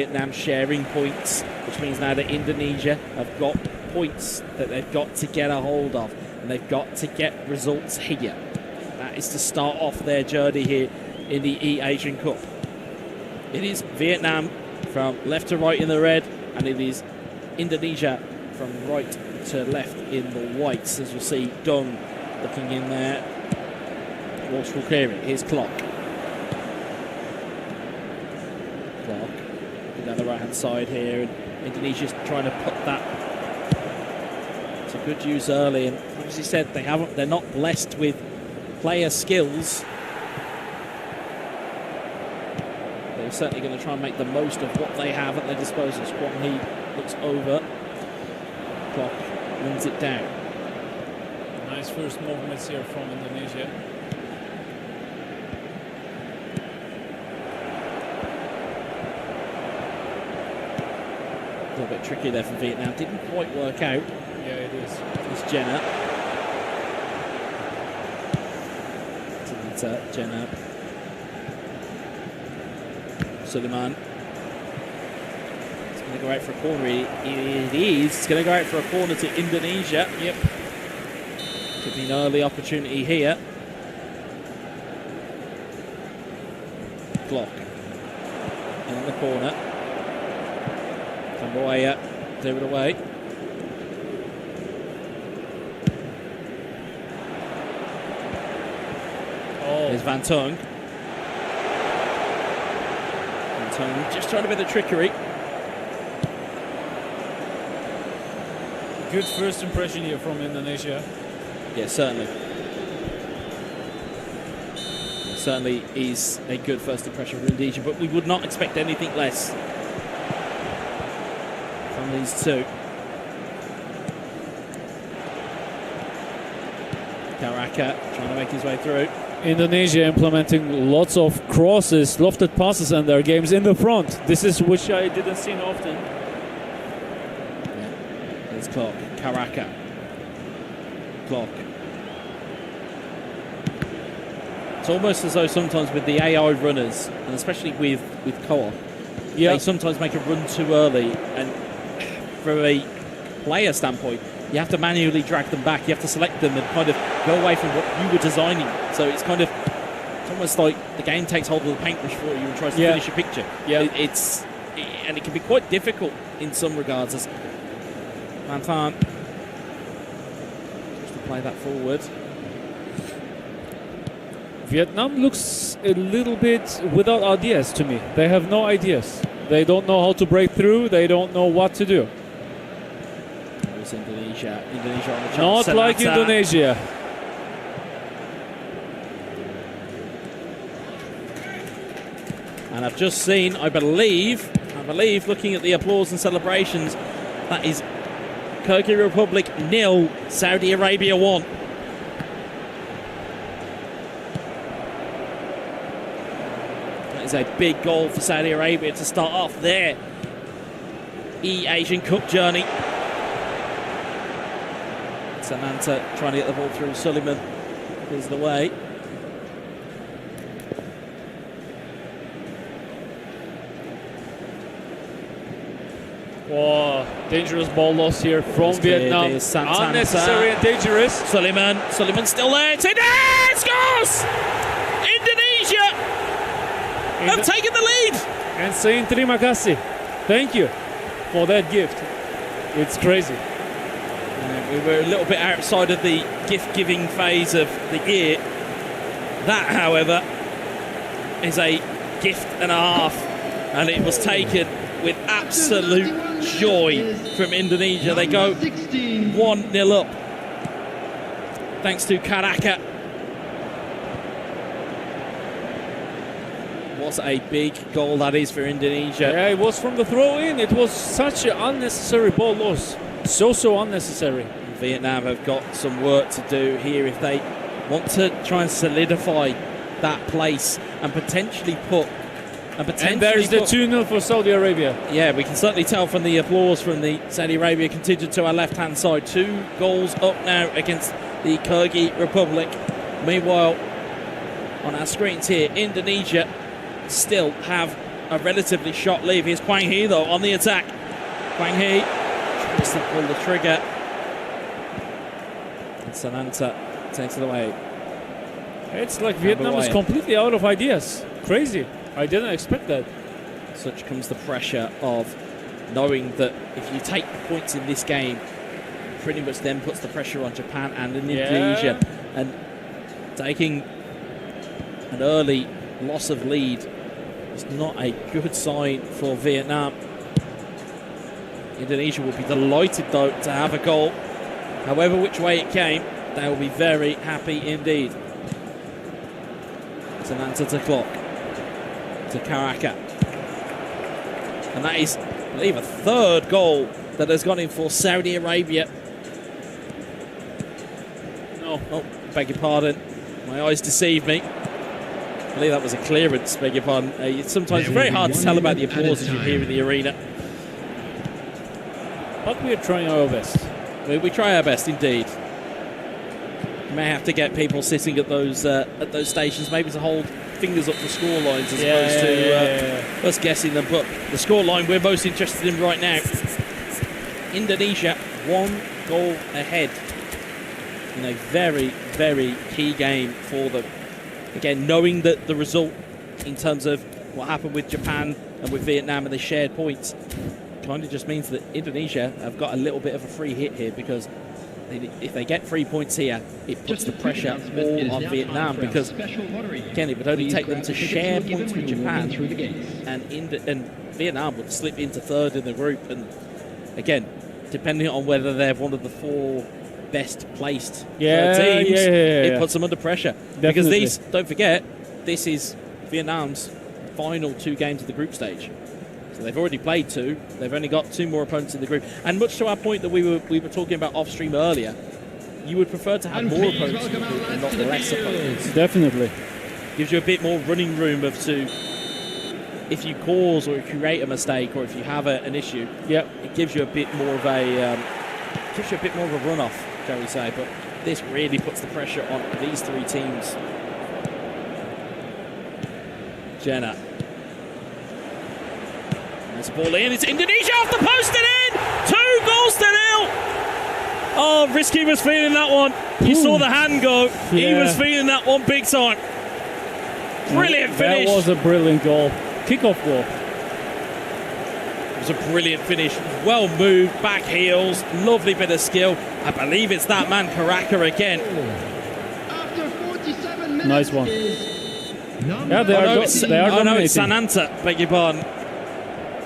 Vietnam sharing points, which means now that Indonesia have got points that they've got to get a hold of, and they've got to get results here. That is to start off their journey here in the eASIAN Cup. It is Vietnam from left to right in the red, and it is Indonesia from right to left in the whites, as you'll see Dung looking in there. Walsh will clear it. Here's Clock. Down the right hand side here, and Indonesia's trying to put that to good use early, and as you said, they're not blessed with player skills. They're certainly going to try and make the most of what they have at their disposal. Squat He looks over. Clock wins it down. Nice first movements here from Indonesia. A little bit tricky there from Vietnam. Didn't quite work out. Yeah, it is. It's Jenna. Jenna. Suleiman. It's going to go out for a corner. It is. It's going to go out for a corner to Indonesia. Yep. Could be an early opportunity here. Clock. In the corner. Cambodia, clear it away. Oh. There's Van Tung. Van Tung just trying a bit of trickery. Good first impression here from Indonesia. Yeah, certainly. Certainly is a good first impression for Indonesia, but we would not expect anything less from these two. Karaka trying to make his way through. Indonesia implementing lots of crosses, lofted passes in their games in the front. This is which I didn't see often. Yeah. There's Clock. Karaka. Clock. It's almost as though sometimes with the AI runners, and especially with co-op, they sometimes make a run too early, and from a player standpoint, you have to manually drag them back. You have to select them and kind of go away from what you were designing. So it's kind of, it's almost like the game takes hold of the paintbrush for you and tries to finish a picture. Yeah, and it can be quite difficult in some regards. As Van Than just to play that forward. Vietnam looks a little bit without ideas to me. They have no ideas. They don't know how to break through. They don't know what to do. There's Indonesia. Indonesia on the chance. Not Sanata. like Indonesia. And I've just seen, I believe, looking at the applause and celebrations, that is Kyrgyz Republic 0, Saudi Arabia 1. Is a big goal for Saudi Arabia to start off their eASIAN Cup journey. Samantha trying to get the ball through. Suleiman is the way. Oh, dangerous ball loss here from Vietnam. Unnecessary and dangerous. Suleiman still there. It's in there! Scores! Indonesia have taken the lead. And saying terima kasih. Thank you for that gift. It's crazy. We were a little bit outside of the gift-giving phase of the year. That, however, is a gift and a half, and it was taken with absolute joy from Indonesia. They go 1-0 up thanks to Karaka. What a big goal that is for Indonesia. Yeah, it was from the throw-in. It was such an unnecessary ball loss. So unnecessary. Vietnam have got some work to do here if they want to try and solidify that place and potentially put... And there's the 2-0 for Saudi Arabia. Yeah, we can certainly tell from the applause from the Saudi Arabia contingent to our left-hand side. 2 goals up now against the Kyrgyz Republic. Meanwhile, on our screens here, Indonesia still have a relatively short lead. Here's Quang He, though, on the attack. Quang He tries to pull the trigger. And Sananta takes it away. It's like Vietnam is completely out of ideas. Crazy. I didn't expect that. Such comes the pressure of knowing that if you take the points in this game, pretty much then puts the pressure on Japan and Indonesia. And taking an early loss of lead is not a good sign for Vietnam. Indonesia will be delighted, though, to have a goal. However which way it came, they will be very happy indeed. Sananta to Clock. To Karaka. And that is, I believe, a third goal that has gone in for Saudi Arabia. Oh, beg your pardon. My eyes deceived me. I believe that was a clearance, beg your pardon. Sometimes it's very hard to tell about the applause as you hear in the arena. But we are trying our best. We try our best, indeed. You may have to get people sitting at those stations, maybe to hold fingers up for score lines as opposed to us guessing them. But the score line we're most interested in right now. Indonesia 1 goal ahead in a very, very key game for them. Again, knowing that the result in terms of what happened with Japan and with Vietnam and the shared points kind of just means that Indonesia have got a little bit of a free hit here, because if they get 3 points here, it puts the pressure all on Vietnam, because again, it would only take them to share points with Japan, and Vietnam would slip into third in the group. And again, depending on whether they're one of the 4 best placed teams, it puts them under pressure. Definitely. Because these, don't forget, this is Vietnam's final 2 games of the group stage. So they've already played 2. They've only got 2 more opponents in the group. And much to our point that we were talking about off stream earlier, you would prefer to have more opponents in the group and not less opponents. Definitely. Gives you a bit more running room if you cause or create a mistake, or if you have an issue. It gives you a bit more of a runoff, shall we say. But this really puts the pressure on these 3 teams. Jenna. Nice ball in. It's Indonesia off the post and in! 2 goals to 0! Oh, Risky was feeling that one. You saw the hand go. He was feeling that one big time. Brilliant finish. That was a brilliant goal. Kickoff goal. It was a brilliant finish. Well moved, back heels, lovely bit of skill. I believe it's that man Karaka again. After 47 minutes, nice one. Yeah, they are dominating. No, it's Sananta, beg your pardon.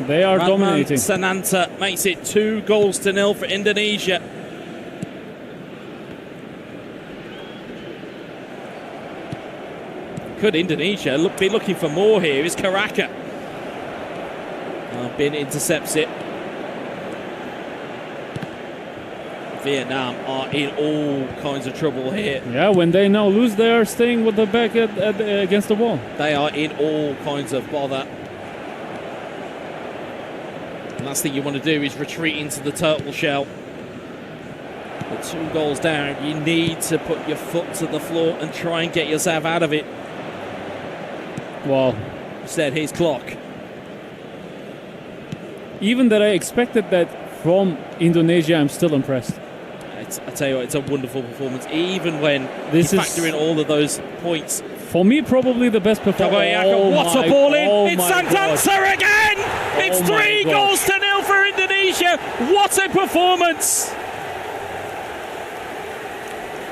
They are dominating. Sananta makes it 2 goals to 0 for Indonesia. Could Indonesia be looking for more here? Is Karaka. Bin intercepts it. Vietnam are in all kinds of trouble here. Yeah, when they now lose, they are staying with the back against the wall. They are in all kinds of bother. The last thing you want to do is retreat into the turtle shell. With 2 goals down, you need to put your foot to the floor and try and get yourself out of it. Wow. Instead, here's Clock. Even that I expected that from Indonesia, I'm still impressed. I tell you what, it's a wonderful performance, even when you factor in all of those points. For me, probably the best performance. What a ball in! It's Santansa again! It's 3 goals to 0 for Indonesia. What a performance!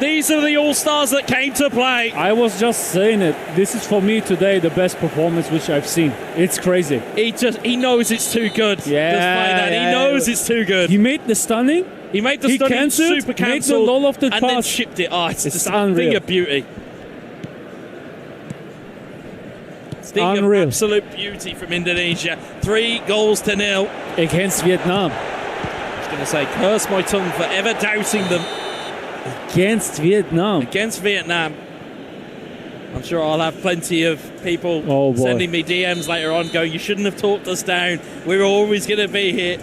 These are the all-stars that came to play. I was just saying it. This is for me today the best performance which I've seen. It's crazy. He knows it's too good. He knows it's too good. He made the stunning. He made the stunning super cancel. Made the low of the and pass. Then shipped it. It's just unreal. A thing of beauty. Thing of absolute beauty from Indonesia. 3 goals to 0 against Vietnam. I was going to say, curse my tongue for ever doubting them. Against Vietnam. Against Vietnam. I'm sure I'll have plenty of people sending me DMs later on going, you shouldn't have talked us down. We're always going to be here.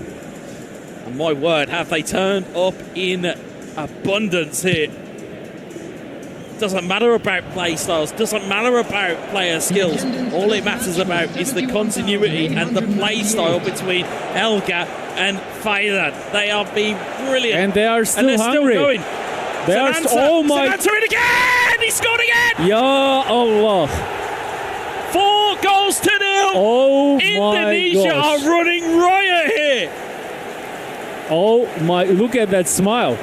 And my word, have they turned up in abundance here. Doesn't matter about play styles, doesn't matter about player skills. All it matters about is the continuity and the play style between Elga and Faydan. They are being brilliant. And they are still and they're hungry. Still going. They are oh my! Sananta in again! He scored again! Ya Allah! 4 goals to 0. Oh Indonesia my gosh. are running riot here. Oh my! Look at that smile.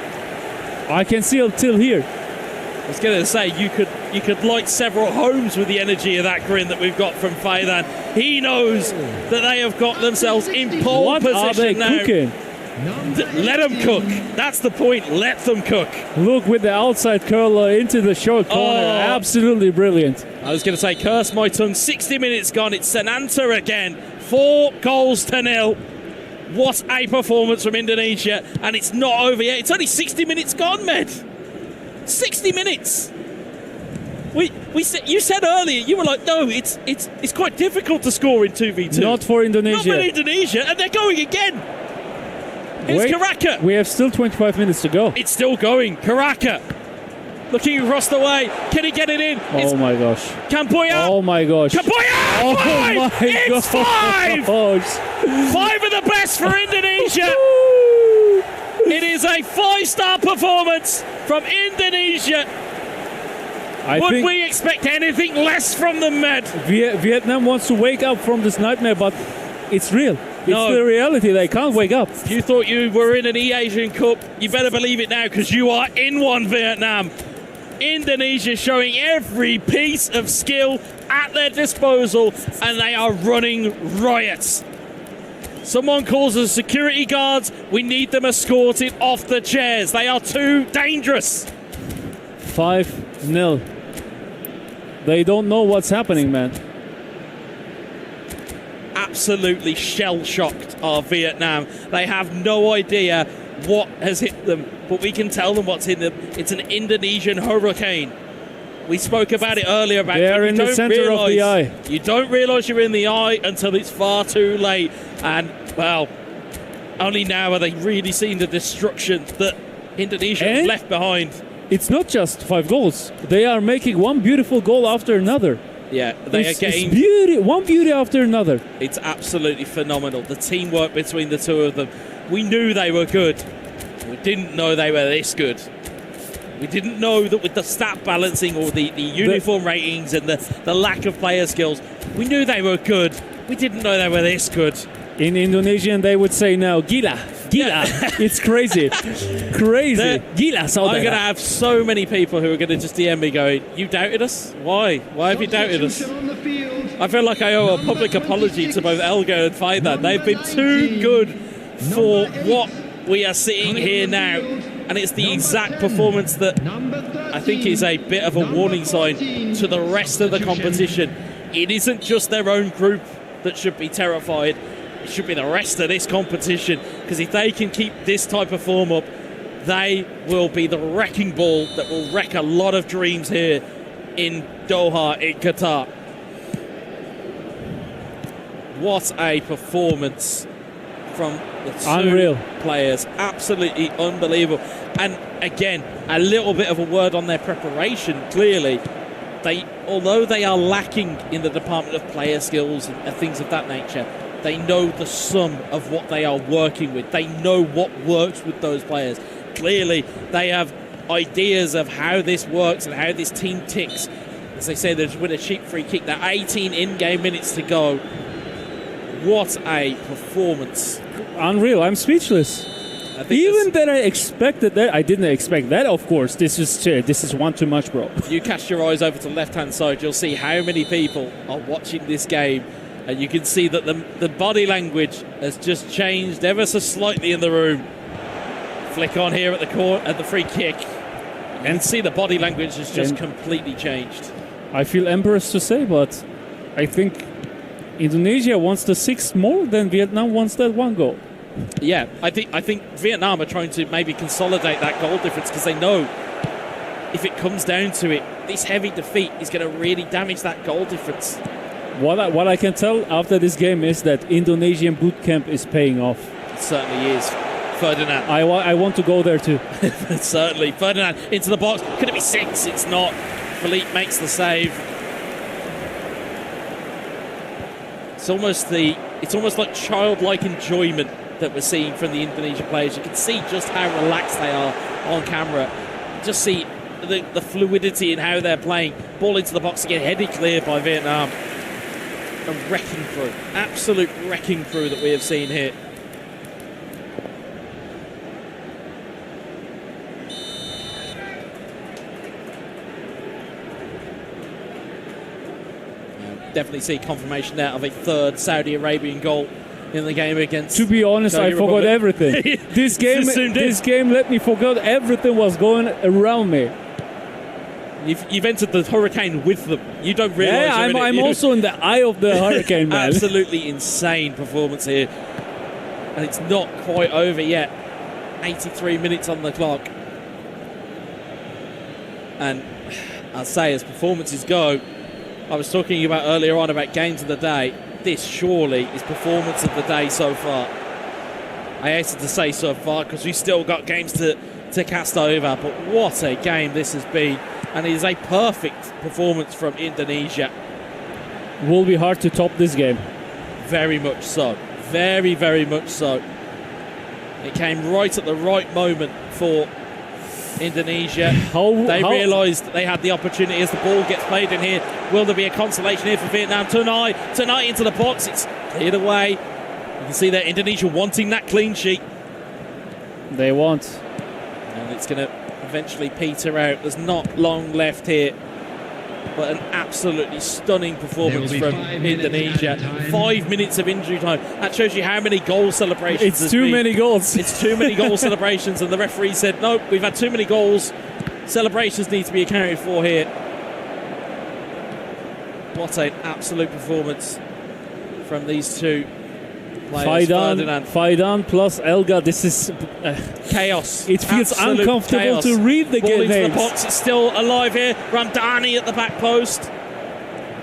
I can see it till here. I was going to say you could light several homes with the energy of that grin that we've got from Faydan. He knows that they have got themselves in pole What position are they now. cooking? Let them cook. That's the point. Let them cook. Look with the outside curler into the short corner. Oh. Absolutely brilliant. I was going to say, curse my tongue. 60 minutes gone. It's Sananta again. 4 goals to 0. What a performance from Indonesia. And it's not over yet. It's only 60 minutes gone, Med. 60 minutes. You said earlier, you were like, no, it's quite difficult to score in 2v2. Not for Indonesia. Not for Indonesia. And they're going again. Here's Karaka. We have still 25 minutes to go. It's still going. Karaka. Looking across the way. Can he get it in? Oh my gosh. Campoya. Oh my gosh. Campoya! Oh 5! my It's gosh. 5! 5 of the best for Indonesia. It is a 5-star performance from Indonesia. Would we expect anything less from them, Med? Vietnam wants to wake up from this nightmare, but it's real. It's the reality. They can't wake up. If you thought you were in an eASIAN Cup, you better believe it now, because you are in one, Vietnam. Indonesia showing every piece of skill at their disposal, and they are running riots. Someone calls us security guards. We need them escorted off the chairs. They are too dangerous. 5-0. They don't know what's happening, man. Absolutely shell-shocked are Vietnam. They have no idea what has hit them, but we can tell them what's hit them. It's an Indonesian hurricane. We spoke about it earlier. About they're in the center of the eye. You don't realise you're in the eye until it's far too late. And, well, only now are they really seeing the destruction that Indonesia has left behind. It's not just 5 goals. They are making one beautiful goal after another. Yeah, they are getting one beauty after another. It's absolutely phenomenal. The teamwork between the two of them. We knew they were good. We didn't know they were this good. We didn't know that with the stat balancing or the uniform ratings and the lack of player skills, we knew they were good. We didn't know they were this good. In Indonesian, they would say now, gila. Gila. It's crazy. Crazy. Gila, saudara. I'm going to have so many people who are going to just DM me going, you doubted us? Why? Why have you doubted us? I feel like I owe a public apology to both Elga and Faydan. They've been too good for what we are seeing here now. And it's the exact performance that I think is a bit of a warning sign to the rest of the competition. It isn't just their own group that should be terrified. It should be the rest of this competition, because if they can keep this type of form up, they will be the wrecking ball that will wreck a lot of dreams here in Doha, in Qatar. What a performance from the two players. Absolutely unbelievable. And again, a little bit of a word on their preparation. Clearly, although they are lacking in the department of player skills and things of that nature, they know the sum of what they are working with. They know what works with those players. Clearly, they have ideas of how this works and how this team ticks. As they say, there's with a cheap free kick. There are 18 in-game minutes to go. What a performance. Unreal. I'm speechless. Even that I expected that. I didn't expect that, of course. This is one too much, bro. If you cast your eyes over to the left-hand side, you'll see how many people are watching this game. And you can see that the body language has just changed ever so slightly in the room. Flick on here at the court at the free kick, and see the body language has just completely changed. I feel embarrassed to say, but I think Indonesia wants the 6 more than Vietnam wants that 1 goal. Yeah, I think Vietnam are trying to maybe consolidate that goal difference, because they know if it comes down to it, this heavy defeat is going to really damage that goal difference. What I can tell after this game is that Indonesian boot camp is paying off. It certainly is. Ferdinand. I want to go there too. Certainly. Ferdinand into the box. Could it be 6? It's not. Philippe makes the save. It's almost like childlike enjoyment that we're seeing from the Indonesian players. You can see just how relaxed they are on camera. Just see the fluidity in how they're playing. Ball into the box again, headed clear by Vietnam. A wrecking crew, absolute wrecking crew that we have seen here. Definitely see confirmation there of a third Saudi Arabian goal in the game against. To be honest, I forgot everything. This game let me forget everything was going around me. You've entered the hurricane with them. You don't realise. Yeah, I'm also in the eye of the hurricane, man. Absolutely insane performance here, and it's not quite over yet. 83 minutes on the clock, and I'll say, as performances go, I was talking about earlier on about games of the day. This surely is performance of the day so far. I hated to say so far because we've still got games to cast over, but what a game this has been. And it is a perfect performance from Indonesia. Will be hard to top this game. Very much so. Very, very much so. It came right at the right moment for Indonesia. They realised they had the opportunity as the ball gets played in here. Will there be a consolation here for Vietnam? Tonight into the box. It's cleared away. You can see that Indonesia wanting that clean sheet. They want. And it's going to eventually peter out. There's not long left here, but an absolutely stunning performance from Indonesia. 5 minutes of injury time. That shows you how many goal celebrations. It's too many goals. It's too many goal celebrations, and the referee said, "Nope, we've had too many goals. Celebrations need to be accounted for here." What an absolute performance from these two players. Faidan plus Elga. This is chaos. It feels uncomfortable chaos. to read the Ball into names. the box. It's still alive here. Ramdani at the back post.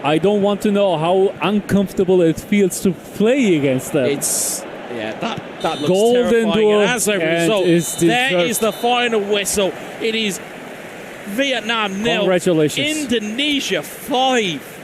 I don't want to know how uncomfortable it feels to play against them. That looks Golden terrifying. duel, And as a result, there is the final whistle. It is Vietnam 0. Congratulations. Indonesia 5.